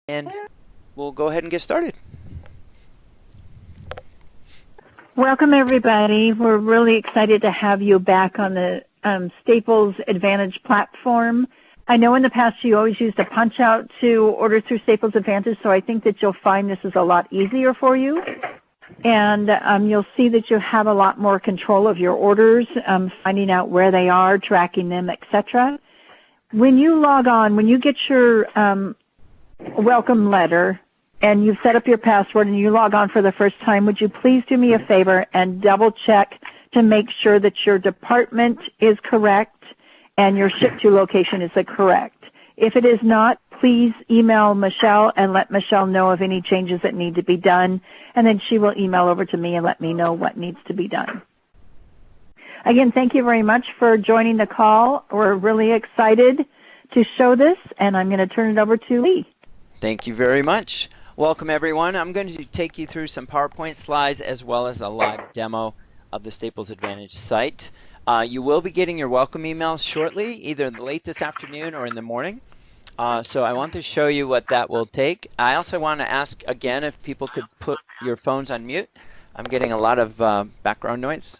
and we'll go ahead and get started. Welcome, everybody. We're really excited to have you back on the Staples Advantage platform. I know in the past you always used a punch out to order through Staples Advantage, so I think that you'll find this is a lot easier for you. And you'll see that you have a lot more control of your orders, finding out where they are, tracking them, etc. When you log on, when you get your welcome letter and you've set up your password and you log on for the first time, would you please do me a favor and double check to make sure that your department is correct and your ship to location is correct. If it is not, please email Michelle and let Michelle know of any changes that need to be done, and then she will email over to me and let me know what needs to be done. Again, thank you very much for joining the call. We're really excited to show this, and I'm going to turn it over to Lee. Thank you very much. Welcome, everyone. I'm going to take you through some PowerPoint slides as well as a live demo of the Staples Advantage site. You will be getting your welcome emails shortly, either late this afternoon or in the morning. So I want to show you what that will take. I also want to ask again if people could put your phones on mute. I'm getting a lot of background noise.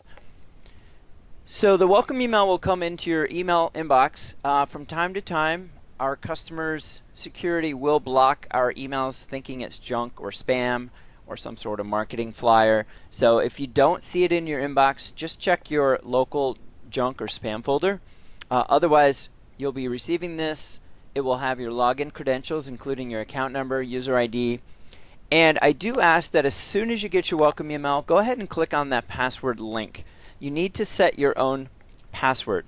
So the welcome email will come into your email inbox. From time to time, our customers' security will block our emails thinking it's junk or spam or some sort of marketing flyer. So if you don't see it in your inbox, just check your local junk or spam folder. Otherwise, you'll be receiving this. It will have your login credentials, including your account number, user ID. And I do ask that as soon as you get your welcome email, go ahead and click on that password link. You need to set your own password.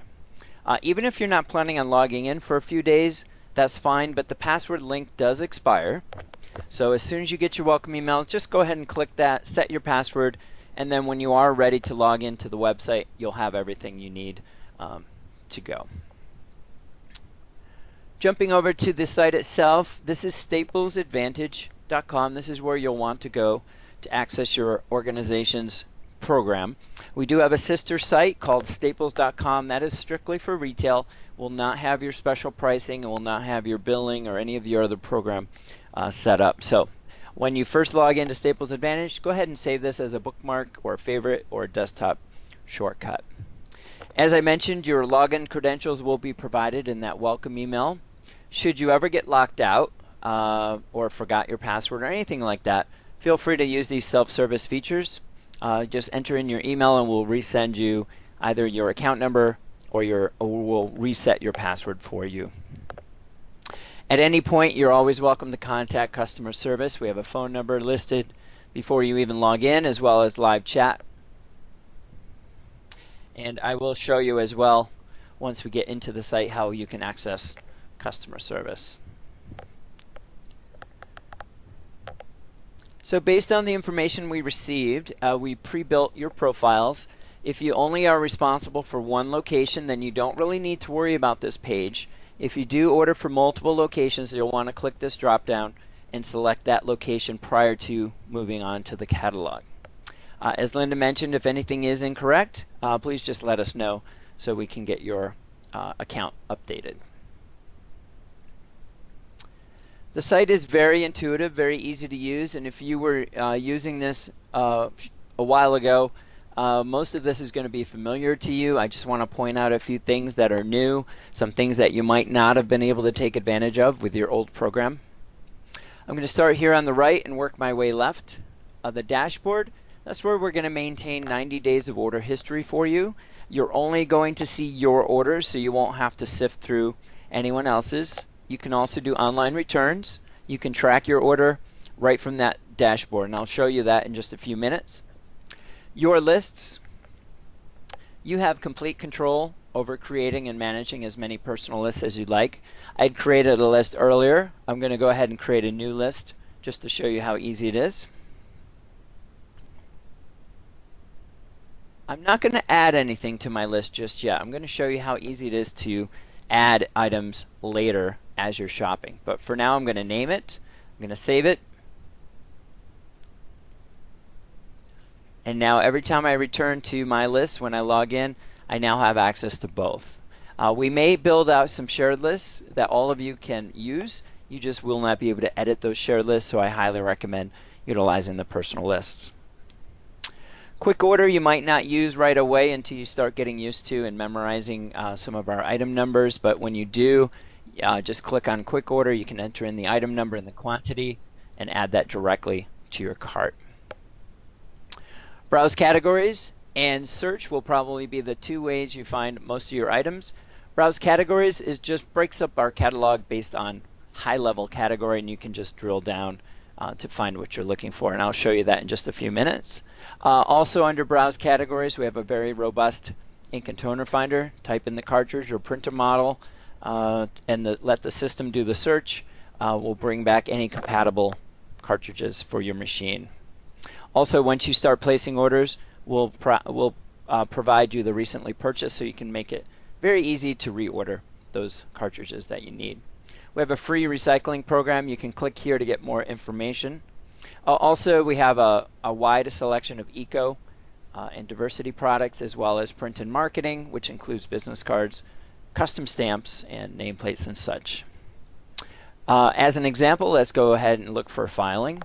Even if you're not planning on logging in for a few days, that's fine, but the password link does expire. So as soon as you get your welcome email, just go ahead and click that, set your password, and then when you are ready to log into the website, you'll have everything you need to go. Jumping over to the site itself, this is staplesadvantage.com. This is where you'll want to go to access your organization's program. We do have a sister site called staples.com. That is strictly for retail. Will not have your special pricing and will not have your billing or any of your other program set up. So when you first log into Staples Advantage, go ahead and save this as a bookmark or a favorite or a desktop shortcut. As I mentioned, your login credentials will be provided in that welcome email. Should you ever get locked out or forgot your password or anything like that, feel free to use these self-service features. Just enter in your email and we'll resend you either your account number or we'll reset your password for you. At any point, you're always welcome to contact customer service. We have a phone number listed before you even log in, as well as live chat. And I will show you as well, once we get into the site, how you can access customer service. So based on the information we received, we pre-built your profiles. If you only are responsible for one location, then you don't really need to worry about this page. If you do order for multiple locations, you'll want to click this drop-down and select that location prior to moving on to the catalog. As Linda mentioned, if anything is incorrect, please just let us know so we can get your account updated. The site is very intuitive, very easy to use, and if you were using this a while ago, most of this is going to be familiar to you. I just want to point out a few things that are new, some things that you might not have been able to take advantage of with your old program. I'm going to start here on the right and work my way left. The dashboard, that's where we're going to maintain 90 days of order history for you. You're only going to see your orders, so you won't have to sift through anyone else's. You can also do online returns. You can track your order right from that dashboard, and I'll show you that in just a few minutes. Your lists, you have complete control over creating and managing as many personal lists as you'd like. I'd created a list earlier. I'm going to go ahead and create a new list just to show you how easy it is. I'm not going to add anything to my list just yet. I'm going to show you how easy it is to add items later as you're shopping. But for now, I'm going to name it. I'm going to save it. And now every time I return to my list when I log in, I now have access to both. We may build out some shared lists that all of you can use. You just will not be able to edit those shared lists, so I highly recommend utilizing the personal lists. Quick order you might not use right away until you start getting used to and memorizing some of our item numbers, but when you do, just click on quick order. You can enter in the item number and the quantity and add that directly to your cart. Browse categories and search will probably be the two ways you find most of your items. Browse categories just breaks up our catalog based on high-level category, and you can just drill down to find what you're looking for, and I'll show you that in just a few minutes. Also under browse categories, we have a very robust ink and toner finder. Type in the cartridge or printer model and let the system do the search. We'll bring back any compatible cartridges for your machine. Also, once you start placing orders, we'll provide you the recently purchased, so you can make it very easy to reorder those cartridges that you need. We have a free recycling program. You can click here to get more information. Also, we have a wide selection of eco and diversity products, as well as print and marketing, which includes business cards, custom stamps, and nameplates and such. As an example, let's go ahead and look for filing.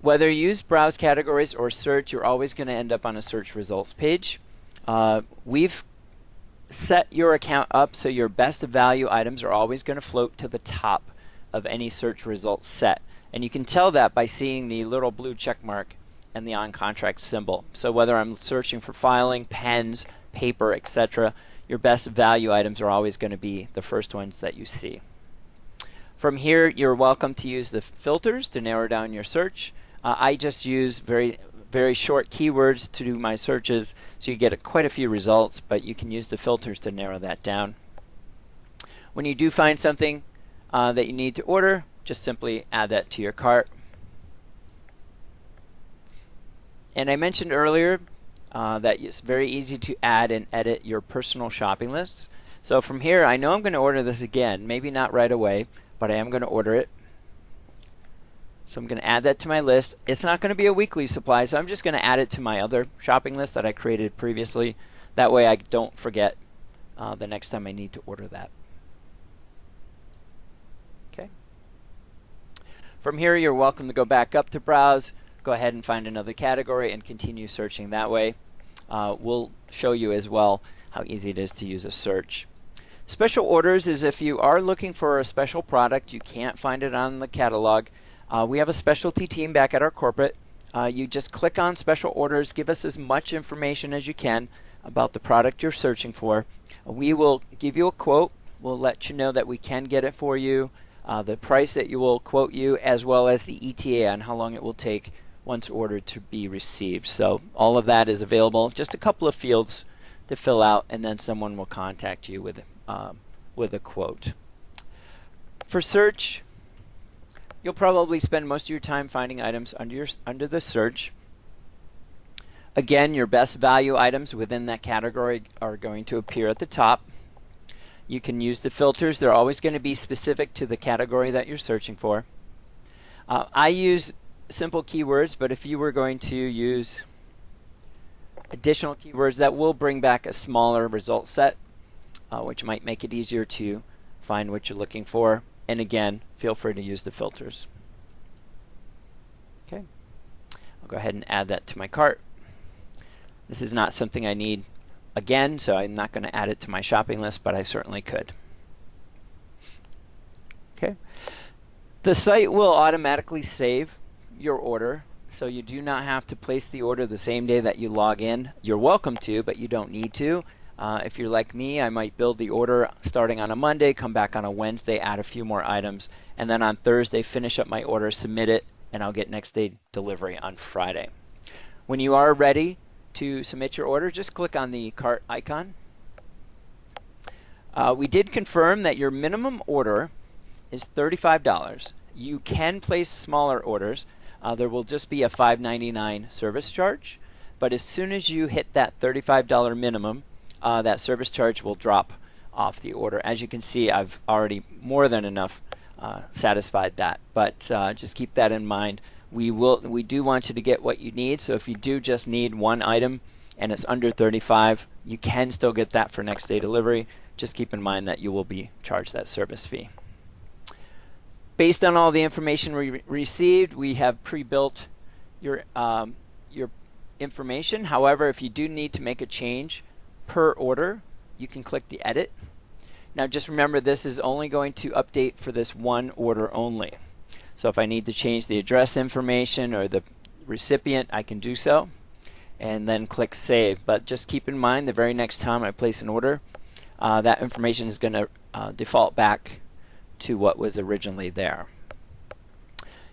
Whether you use browse categories or search, you're always going to end up on a search results page. We've set your account up so your best value items are always going to float to the top of any search results set. And you can tell that by seeing the little blue check mark and the on contract symbol. So whether I'm searching for filing, pens, paper, etc., your best value items are always going to be the first ones that you see. From here, you're welcome to use the filters to narrow down your search. I just use very short keywords to do my searches, so you get quite a few results, but you can use the filters to narrow that down. When you do find something that you need to order, just simply add that to your cart. And I mentioned earlier that it's very easy to add and edit your personal shopping lists. So from here, I know I'm going to order this again, maybe not right away, but I am going to order it. So I'm going to add that to my list. It's not going to be a weekly supply, so I'm just going to add it to my other shopping list that I created previously. That way I don't forget the next time I need to order that. Okay. From here, you're welcome to go back up to browse, go ahead and find another category and continue searching that way. We'll show you as well how easy it is to use a search. Special orders is if you are looking for a special product, you can't find it on the catalog. We have a specialty team back at our corporate. You just click on special orders, give us as much information as you can about the product you're searching for. We will give you a quote. We'll let you know that we can get it for you, the price that you will quote you, as well as the ETA on how long it will take once ordered to be received. So all of that is available. Just a couple of fields to fill out, and then someone will contact you with a quote. For search, you'll probably spend most of your time finding items under the search. Again, your best value items within that category are going to appear at the top. You can use the filters. They're always going to be specific to the category that you're searching for. I use simple keywords, but if you were going to use additional keywords, that will bring back a smaller result set, which might make it easier to find what you're looking for. And again, feel free to use the filters. Okay, I'll go ahead and add that to my cart. This is not something I need again, so I'm not going to add it to my shopping list, but I certainly could. Okay, the site will automatically save your order, so you do not have to place the order the same day that you log in. You're welcome to, but you don't need to. If you're like me, I might build the order starting on a Monday, come back on a Wednesday, add a few more items, and then on Thursday finish up my order, submit it, and I'll get next day delivery on Friday. When you are ready to submit your order, just click on the cart icon. We did confirm that your minimum order is $35. You can place smaller orders. There will just be a $5.99 service charge, but as soon as you hit that $35 minimum, that service charge will drop off the order. As you can see, I've already more than enough satisfied that, but just keep that in mind. We do want you to get what you need, so if you do just need one item, and it's under 35, you can still get that for next day delivery. Just keep in mind that you will be charged that service fee. Based on all the information we received, we have pre-built your information. However, if you do need to make a change per order, you can click the edit. Now just remember, this is only going to update for this one order only. So if I need to change the address information or the recipient, I can do so and then click save. But just keep in mind, the very next time I place an order, that information is going to default back to what was originally there.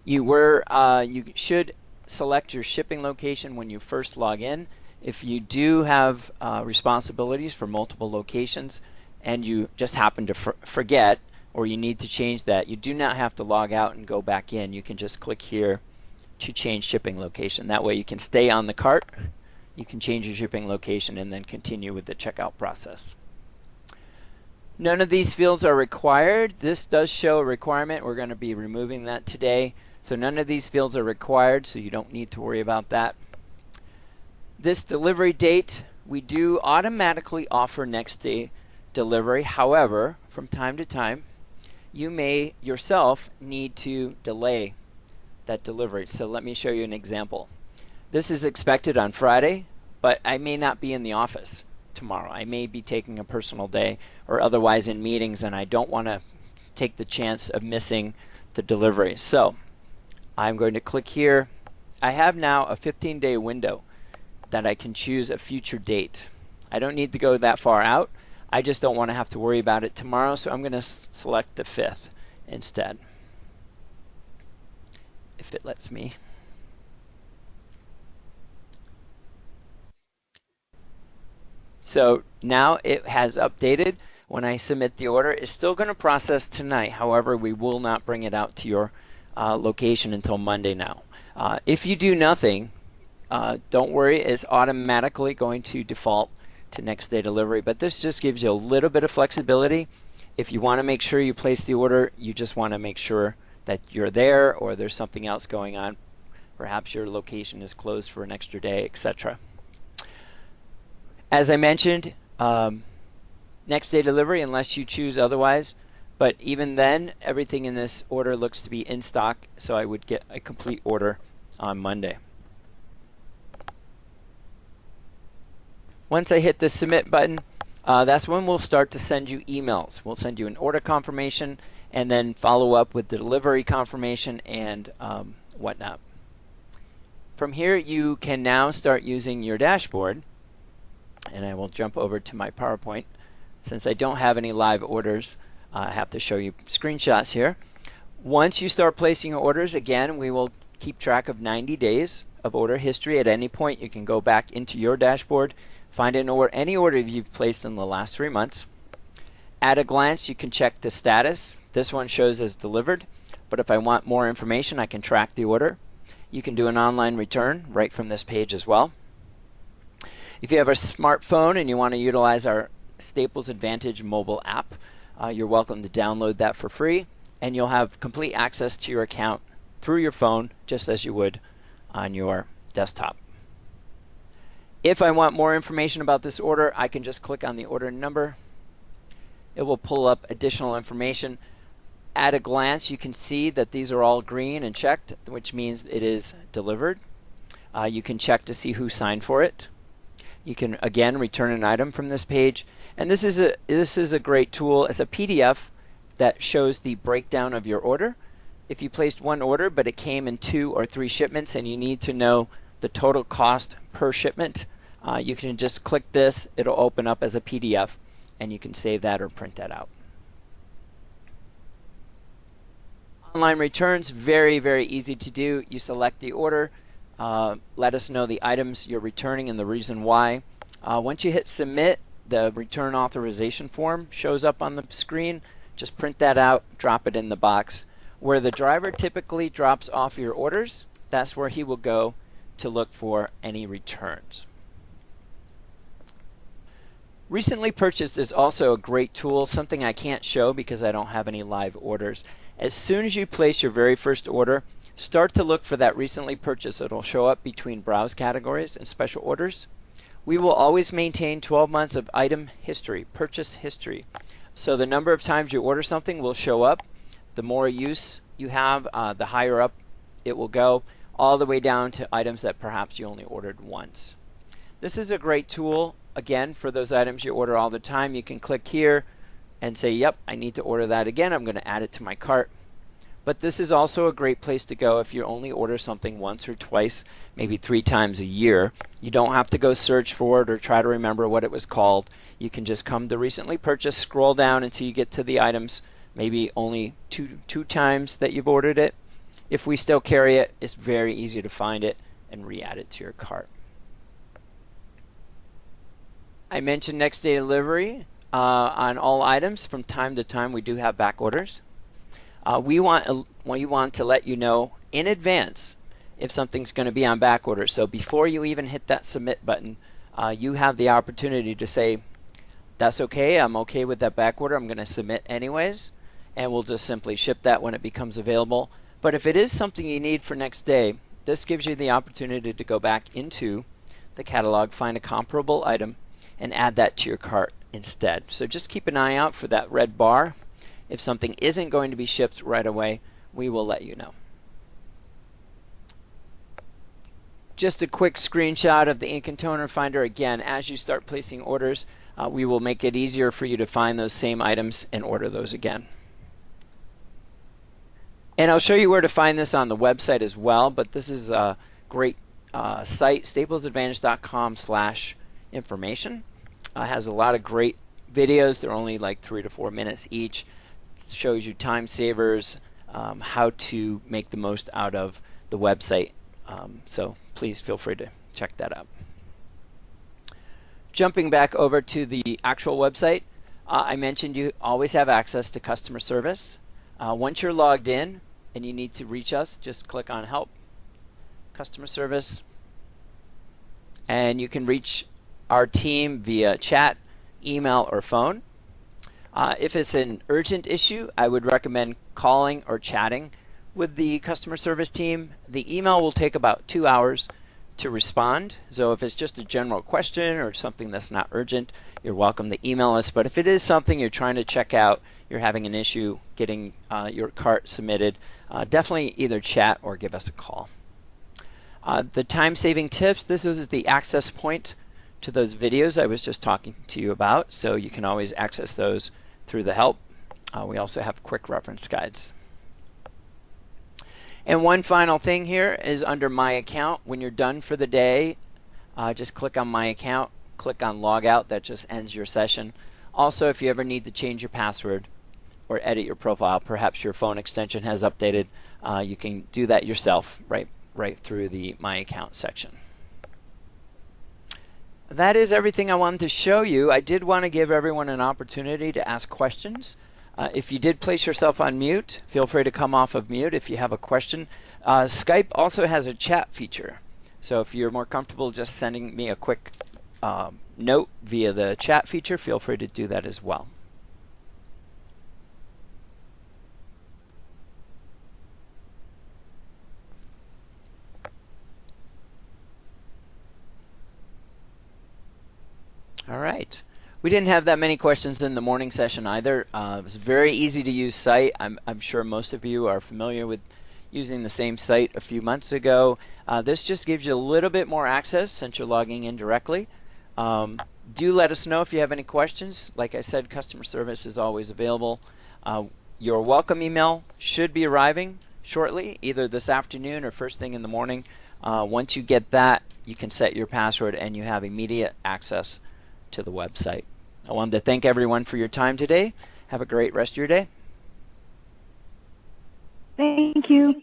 You should select your shipping location when you first log in. If you do have responsibilities for multiple locations and you just happen to forget, or you need to change that, you do not have to log out and go back in. You can just click here to change shipping location. That way you can stay on the cart, you can change your shipping location, and then continue with the checkout process. None of these fields are required. This does show a requirement. We're going to be removing that today. So none of these fields are required, so you don't need to worry about that. This delivery date, we do automatically offer next day delivery. However, from time to time, you may yourself need to delay that delivery. So let me show you an example. This is expected on Friday, but I may not be in the office tomorrow. I may be taking a personal day or otherwise in meetings, and I don't want to take the chance of missing the delivery. So I'm going to click here. I have now a 15-day window that I can choose a future date. I don't need to go that far out. I just don't want to have to worry about it tomorrow, so I'm going to select the 5th instead, if it lets me. So now it has updated. When I submit the order, it's still going to process tonight. However, we will not bring it out to your location until Monday now. If you do nothing, don't worry, it's automatically going to default to next day delivery, but this just gives you a little bit of flexibility. If you want to make sure you place the order, you just want to make sure that you're there or there's something else going on. Perhaps your location is closed for an extra day, etc. As I mentioned, next day delivery unless you choose otherwise, but even then, everything in this order looks to be in stock, so I would get a complete order on Monday. Once I hit the submit button, that's when we'll start to send you emails. We'll send you an order confirmation and then follow up with the delivery confirmation and whatnot. From here, you can now start using your dashboard, and I will jump over to my PowerPoint. Since I don't have any live orders, I have to show you screenshots here. Once you start placing your orders, again, we will keep track of 90 days of order history. At any point, you can go back into your dashboard, find any order you've placed in the last 3 months. At a glance, you can check the status. This one shows as delivered, but if I want more information, I can track the order. You can do an online return right from this page as well. If you have a smartphone and you want to utilize our Staples Advantage mobile app, you're welcome to download that for free, and you'll have complete access to your account through your phone, just as you would on your desktop. If I want more information about this order, I can just click on the order number. It will pull up additional information. At a glance, you can see that these are all green and checked, which means it is delivered. You can check to see who signed for it. You can again return an item from this page, and this is a great tool. It's a PDF that shows the breakdown of your order. If you placed one order but it came in 2 or 3 shipments and you need to know the total cost per shipment, you can just click this. It'll open up as a PDF, and you can save that or print that out. Online returns, very, very easy to do. You select the order, let us know the items you're returning and the reason why. Once you hit submit, the return authorization form shows up on the screen. Just print that out, drop it in the box. Where the driver typically drops off your orders, that's where he will go to look for any returns. Recently purchased is also a great tool, something I can't show because I don't have any live orders. As soon as you place your very first order, start to look for that recently purchased. It'll show up between browse categories and special orders. We will always maintain 12 months of item history, purchase history. So the number of times you order something will show up. The more use you have, the higher up it will go, all the way down to items that perhaps you only ordered once. This is a great tool, again, for those items you order all the time. You can click here and say, yep, I need to order that again. I'm going to add it to my cart. But this is also a great place to go if you only order something once or twice, maybe 3 times a year. You don't have to go search for it or try to remember what it was called. You can just come to recently purchased, scroll down until you get to the items, maybe only two times that you've ordered it. If we still carry it, it's very easy to find it and re-add it to your cart. I mentioned next day delivery on all items. From time to time, we do have back orders. We want to let you know in advance if something's going to be on back order. So before you even hit that submit button, you have the opportunity to say, that's okay, I'm okay with that back order, I'm going to submit anyways, and we'll just simply ship that when it becomes available. But if it is something you need for next day, this gives you the opportunity to go back into the catalog, find a comparable item, and add that to your cart instead. So just keep an eye out for that red bar. If something isn't going to be shipped right away, we will let you know. Just a quick screenshot of the ink and toner finder. Again, as you start placing orders, we will make it easier for you to find those same items and order those again. And I'll show you where to find this on the website as well, but this is a great site, staplesadvantage.com/information. Has a lot of great videos. They're only like 3 to 4 minutes each. Shows you time savers, how to make the most out of the website. So please feel free to check that out. Jumping back over to the actual website, I mentioned you always have access to customer service. Once you're logged in and you need to reach us, just click on Help, Customer Service, and you can reach our team via chat, email, or phone. If it's an urgent issue, I would recommend calling or chatting with the customer service team. The email will take about 2 hours to respond. So if it's just a general question or something that's not urgent, you're welcome to email us. But if it is something you're trying to check out, you're having an issue getting your cart submitted, definitely either chat or give us a call. The time-saving tips, this is the access point to those videos I was just talking to you about. So you can always access those through the help. We also have quick reference guides. And one final thing here is under My Account. When you're done for the day, just click on My Account, click on Log Out. That just ends your session. Also, if you ever need to change your password or edit your profile, perhaps your phone extension has updated, you can do that yourself right through the My Account section. That is everything I wanted to show you. I did want to give everyone an opportunity to ask questions. If you did place yourself on mute, feel free to come off of mute if you have a question. Skype also has a chat feature. So if you're more comfortable just sending me a quick note via the chat feature, feel free to do that as well. All right. We didn't have that many questions in the morning session either. It was a very easy to use site. I'm sure most of you are familiar with using the same site a few months ago. This just gives you a little bit more access since you're logging in directly. Do let us know if you have any questions. Like I said, customer service is always available. Your welcome email should be arriving shortly, either this afternoon or first thing in the morning. Once you get that, you can set your password and you have immediate access to the website. I wanted to thank everyone for your time today. Have a great rest of your day. Thank you.